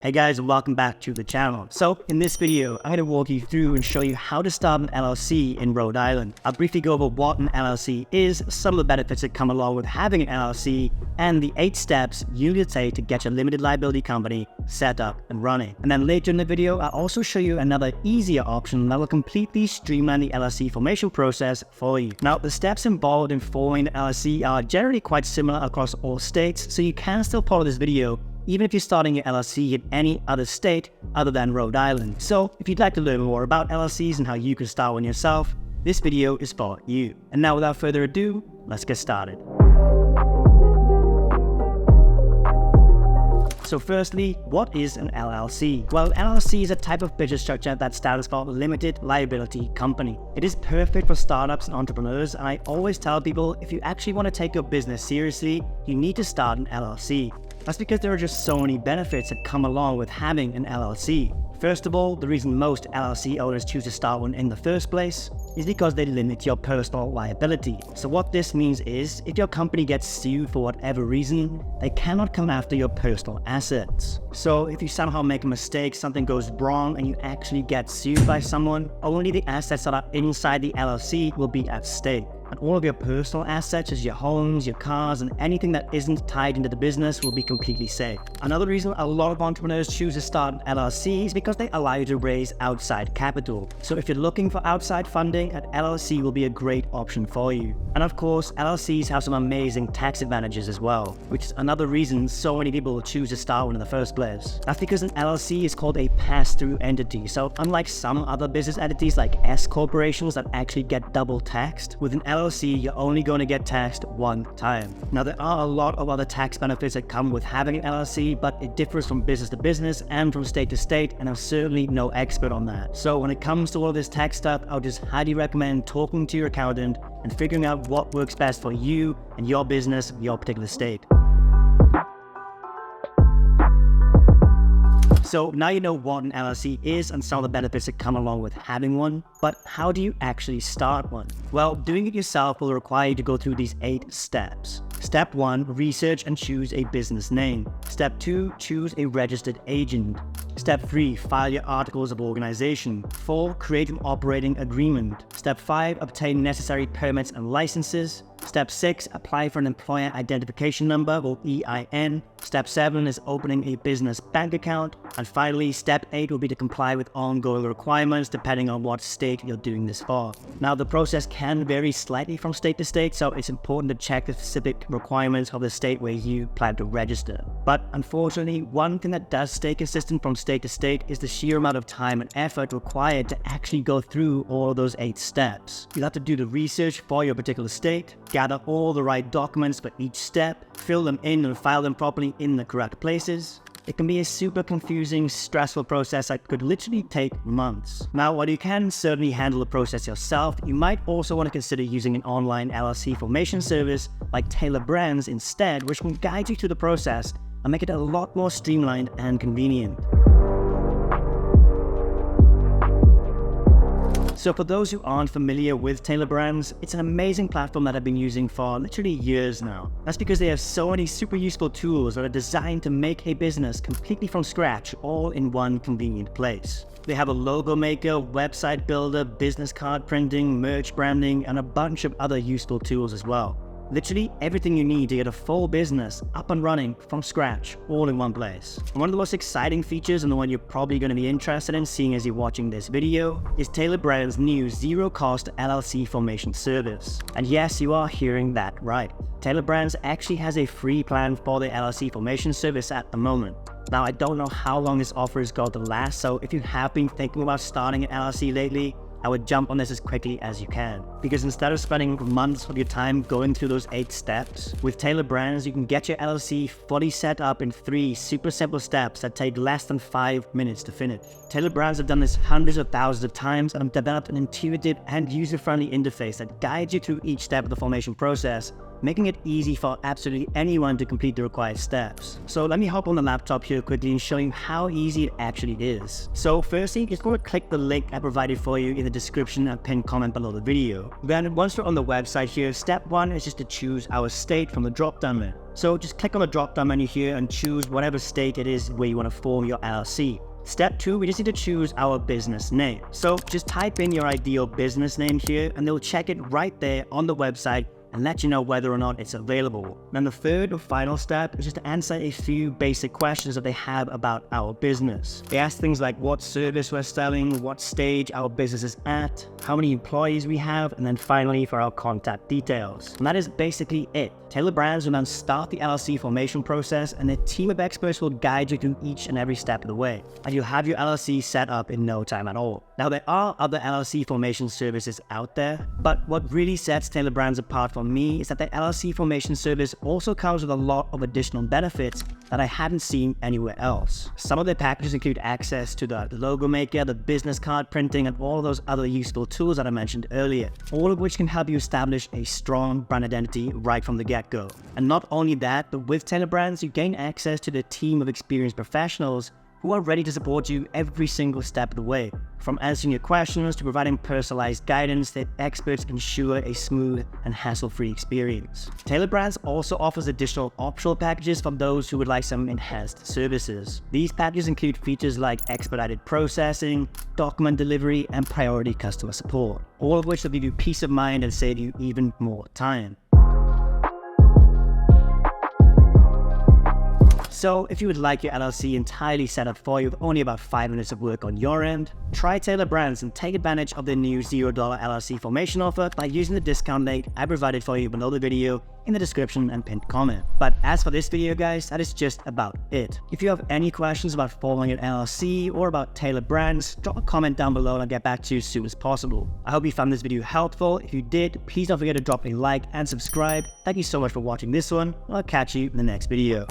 Hey guys, and welcome back to the channel. So in this video, I'm going to walk you through and show you how to start an LLC in Rhode Island. I'll briefly go over what an LLC is, some of the benefits that come along with having an LLC, and the 8 steps you need to take to get your limited liability company set up and running. And then later in the video, I'll also show you another easier option that will completely streamline the LLC formation process for you. Now, the steps involved in forming the LLC are generally quite similar across all states, so you can still follow this video even if you're starting your LLC in any other state other than Rhode Island. So if you'd like to learn more about LLCs and how you can start one yourself, this video is for you. And now without further ado, let's get started. So firstly, what is an LLC? Well, LLC is a type of business structure that stands for Limited Liability Company. It is perfect for startups and entrepreneurs, and I always tell people if you actually want to take your business seriously, you need to start an LLC. That's because there are just so many benefits that come along with having an LLC. First of all, the reason most LLC owners choose to start one in the first place is because they limit your personal liability. So what this means is, if your company gets sued for whatever reason, they cannot come after your personal assets. So if you somehow make a mistake, something goes wrong, and you actually get sued by someone, only the assets that are inside the LLC will be at stake. And all of your personal assets, such as your homes, your cars, and anything that isn't tied into the business will be completely safe. Another reason a lot of entrepreneurs choose to start an LLC is because they allow you to raise outside capital. So if you're looking for outside funding, an LLC will be a great option for you. And of course, LLCs have some amazing tax advantages as well, which is another reason so many people choose to start one in the first place. That's because an LLC is called a pass-through entity. So unlike some other business entities like S corporations that actually get double taxed, with an LLC, you're only going to get taxed one time. Now, there are a lot of other tax benefits that come with having an LLC, but it differs from business to business and from state to state, and I'm certainly no expert on that. So when it comes to all of this tax stuff, I would just highly recommend talking to your accountant and figuring out what works best for you and your business, your particular state. So now you know what an LLC is and some of the benefits that come along with having one, but how do you actually start one? Well, doing it yourself will require you to go through these 8 steps. Step 1, research and choose a business name. Step 2, choose a registered agent. Step 3, file your articles of organization. 4, create an operating agreement. Step 5, obtain necessary permits and licenses. Step 6, apply for an employer identification number or EIN. Step 7 is opening a business bank account. And finally, step 8 will be to comply with ongoing requirements depending on what state you're doing this for. Now, the process can vary slightly from state to state, so it's important to check the specific requirements of the state where you plan to register. But unfortunately, one thing that does stay consistent from state to state is the sheer amount of time and effort required to actually go through all of those 8 steps. You'll have to do the research for your particular state, gather all the right documents for each step, fill them in and file them properly in the correct places. It can be a super confusing, stressful process that could literally take months. Now, while you can certainly handle the process yourself, you might also want to consider using an online LLC formation service like Taylor Brands instead, which can guide you through the process and make it a lot more streamlined and convenient. So for those who aren't familiar with Taylor Brands, it's an amazing platform that I've been using for literally years now. That's because they have so many super useful tools that are designed to make a business completely from scratch, all in one convenient place. They have a logo maker, website builder, business card printing, merch branding, and a bunch of other useful tools as well. Literally everything you need to get a full business up and running from scratch, all in one place. And one of the most exciting features, and the one you're probably going to be interested in seeing as you're watching this video, is Taylor Brands' new zero-cost LLC formation service. And yes, you are hearing that right. Taylor Brands actually has a free plan for the LLC formation service at the moment. Now, I don't know how long this offer is going to last, so if you have been thinking about starting an LLC lately, I would jump on this as quickly as you can. Because instead of spending months of your time going through those 8 steps, with Taylor Brands, you can get your LLC fully set up in 3 super simple steps that take less than 5 minutes to finish. Taylor Brands have done this hundreds of thousands of times and have developed an intuitive and user-friendly interface that guides you through each step of the formation process, making it easy for absolutely anyone to complete the required steps. So let me hop on the laptop here quickly and show you how easy it actually is. So firstly, just go and click the link I provided for you in the description and pinned comment below the video. Then once you're on the website here, step 1 is just to choose our state from the drop down there. So just click on the drop down menu here and choose whatever state it is where you want to form your LLC. Step 2, we just need to choose our business name. So just type in your ideal business name here and they'll check it right there on the website and let you know whether or not it's available. Then the third or final step is just to answer a few basic questions that they have about our business. They ask things like what service we're selling, what stage our business is at, how many employees we have, and then finally for our contact details. And that is basically it. Taylor Brands will then start the LLC formation process and their team of experts will guide you through each and every step of the way. And you'll have your LLC set up in no time at all. Now there are other LLC formation services out there, but what really sets Taylor Brands apart from me is that the LLC formation service also comes with a lot of additional benefits that I haven't seen anywhere else. Some of their packages include access to the logo maker, the business card printing, and all of those other useful tools that I mentioned earlier, all of which can help you establish a strong brand identity right from the get-go. And not only that, but with Taylor Brands, you gain access to the team of experienced professionals who are ready to support you every single step of the way. From answering your questions to providing personalized guidance, their experts ensure a smooth and hassle-free experience. Taylor Brands also offers additional optional packages for those who would like some enhanced services. These packages include features like expedited processing, document delivery, and priority customer support, all of which will give you peace of mind and save you even more time. So if you would like your LLC entirely set up for you with only about 5 minutes of work on your end, try Taylor Brands and take advantage of their new $0 LLC formation offer by using the discount link I provided for you below the video in the description and pinned comment. But as for this video guys, that is just about it. If you have any questions about forming an LLC or about Taylor Brands, drop a comment down below and I'll get back to you as soon as possible. I hope you found this video helpful. If you did, please don't forget to drop a like and subscribe. Thank you so much for watching this one. I'll catch you in the next video.